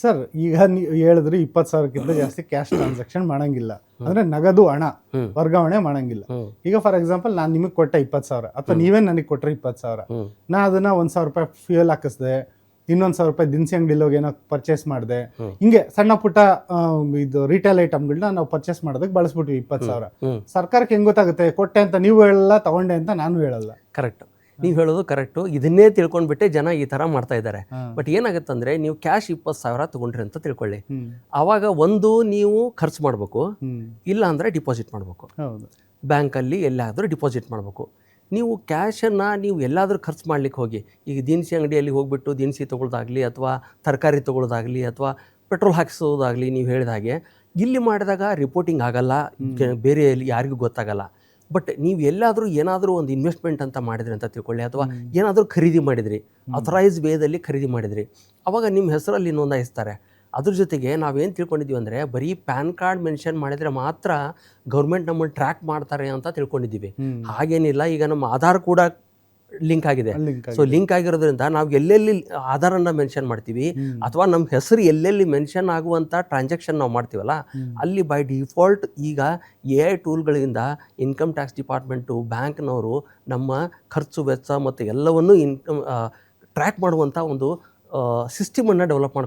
Sir, ಈಗ ನೀವು ಹೇಳಿದ್ರಿ 20,000ಕ್ಕಿಂತ ಜಾಸ್ತಿ ಕ್ಯಾಶ್ ಟ್ರಾನ್ಸಾಕ್ಷನ್ ಮಾಡಂಗಿಲ್ಲ, ಅಂದ್ರೆ ನಗದು ಹಣ ವರ್ಗಾವಣೆ ಮಾಡಂಗಿಲ್ಲ. ಈಗ ಫಾರ್ ಎಕ್ಸಾಂಪಲ್ ನಾನು ನಿಮಗೆ ಕೊಟ್ಟೆ 20,000 ಅಥವಾ ನೀವೇ ನನಗೆ ಕೊಟ್ಟರೆ 20,000, ನಾ ಅದನ್ನ 1,000 ರೂಪಾಯಿ ಫ್ಯೂಯಲ್ ಹಾಕಿಸ್ದೆ, ಇನ್ನೊಂದು 1,000 ರೂಪಾಯಿ ದಿನಸಿ ಅಂಗಡಿಲಿ ಹೋಗಿ ಏನೋ ಪರ್ಚೇಸ್ ಮಾಡಿದೆ, ಹಿಂಗೆ ಸಣ್ಣ ಪುಟ್ಟ ಇದು ರಿಟೇಲ್ ಐಟಮ್ಗಳನ್ನ ನಾವು ಪರ್ಚೇಸ್ ಮಾಡೋದಕ್ಕೆ ಬಳಸ್ಬಿಟ್ವಿ 20,000. ಸರ್ಕಾರಕ್ಕೆ ಹೆಂಗ್ ಗೊತ್ತಾಗುತ್ತೆ ಕೊಟ್ಟೆ ಅಂತ? ನೀವು ಹೇಳಲ್ಲ, ತಗೊಂಡೆ ಅಂತ ನಾನು ಹೇಳಲ್ಲ. ಕರೆಕ್ಟ್, ನೀವು ಹೇಳೋದು ಕರೆಕ್ಟು. ಇದನ್ನೇ ತಿಳ್ಕೊಂಡ್ಬಿಟ್ಟೆ ಜನ ಈ ಥರ ಮಾಡ್ತಾ ಇದ್ದಾರೆ. ಬಟ್ ಏನಾಗುತ್ತಂದ್ರೆ, ನೀವು ಕ್ಯಾಶ್ 20,000 ತಗೊಂಡ್ರಿ ಅಂತ ತಿಳ್ಕೊಳ್ಳಿ, ಆವಾಗ ಒಂದು ನೀವು ಖರ್ಚು ಮಾಡಬೇಕು, ಇಲ್ಲ ಅಂದರೆ ಡಿಪಾಸಿಟ್ ಮಾಡಬೇಕು. ಬ್ಯಾಂಕಲ್ಲಿ ಎಲ್ಲಾದರೂ ಡಿಪಾಸಿಟ್ ಮಾಡಬೇಕು. ನೀವು ಕ್ಯಾಶನ್ನು ನೀವು ಎಲ್ಲಾದರೂ ಖರ್ಚು ಮಾಡ್ಲಿಕ್ಕೆ ಹೋಗಿ, ಈಗ ದಿನಸಿ ಅಂಗಡಿಯಲ್ಲಿ ಹೋಗ್ಬಿಟ್ಟು ದಿನಸಿ ತೊಗೊಳ್ಳೋದಾಗಲಿ, ಅಥವಾ ತರಕಾರಿ ತೊಗೊಳ್ಳೋದಾಗಲಿ, ಅಥವಾ ಪೆಟ್ರೋಲ್ ಹಾಕಿಸೋದಾಗಲಿ, ನೀವು ಹೇಳಿದ ಹಾಗೆ ಇಲ್ಲಿ ಮಾಡಿದಾಗ ರಿಪೋರ್ಟಿಂಗ್ ಆಗಲ್ಲ, ಬೇರೆ ಯಾರಿಗೂ ಗೊತ್ತಾಗಲ್ಲ. ಬಟ್ ನೀವು ಎಲ್ಲಾದರೂ ಏನಾದರೂ ಒಂದು ಇನ್ವೆಸ್ಟ್ಮೆಂಟ್ ಅಂತ ಮಾಡಿದ್ರಿ ಅಂತ ತಿಳ್ಕೊಳ್ಳಿ, ಅಥವಾ ಏನಾದರೂ ಖರೀದಿ ಮಾಡಿದ್ರಿ, ಅಥರೈಸ್ ವೇದಲ್ಲಿ ಖರೀದಿ ಮಾಡಿದ್ರಿ, ಅವಾಗ ನಿಮ್ಮ ಹೆಸರಲ್ಲಿ ನೋಂದಾಯಿಸ್ತಾರೆ. ಅದ್ರ ಜೊತೆಗೆ ನಾವೇನು ತಿಳ್ಕೊಂಡಿದ್ದೀವಿ ಅಂದರೆ, ಬರೀ ಪ್ಯಾನ್ ಕಾರ್ಡ್ ಮೆನ್ಷನ್ ಮಾಡಿದರೆ ಮಾತ್ರ ಗೌರ್ಮೆಂಟ್ ನಮ್ಮನ್ನು ಟ್ರ್ಯಾಕ್ ಮಾಡ್ತಾರೆ ಅಂತ ತಿಳ್ಕೊಂಡಿದ್ದೀವಿ. ಹಾಗೇನಿಲ್ಲ. ಈಗ ನಮ್ಮ ಆಧಾರ್ ಕೂಡ ಲಿಂಕ್ ಆಗಿದೆ. ಸೊ ಲಿಂಕ್ ಆಗಿರೋದ್ರಿಂದ ನಾವು ಎಲ್ಲೆಲ್ಲಿ ಆಧಾರನ್ನು ಮೆನ್ಷನ್ ಮಾಡ್ತೀವಿ, ಅಥವಾ ನಮ್ಮ ಹೆಸರು ಎಲ್ಲೆಲ್ಲಿ ಮೆನ್ಷನ್ ಆಗುವಂಥ ಟ್ರಾನ್ಸಾಕ್ಷನ್ ನಾವು ಮಾಡ್ತೀವಲ್ಲ, ಅಲ್ಲಿ ಬೈ ಡಿಫಾಲ್ಟ್ ಈಗ AI ಟೂಲ್ಗಳಿಂದ ಇನ್ಕಮ್ ಟ್ಯಾಕ್ಸ್ ಡಿಪಾರ್ಟ್ಮೆಂಟು, ಬ್ಯಾಂಕ್ನವರು ನಮ್ಮ ಖರ್ಚು ವೆಚ್ಚ ಮತ್ತು ಎಲ್ಲವನ್ನೂ ಟ್ರ್ಯಾಕ್ ಮಾಡುವಂಥ ಒಂದು ಸಿಸ್ಟಮನ್ನು ಡೆವಲಪ್ ಮಾಡ್ಕೊಂಡು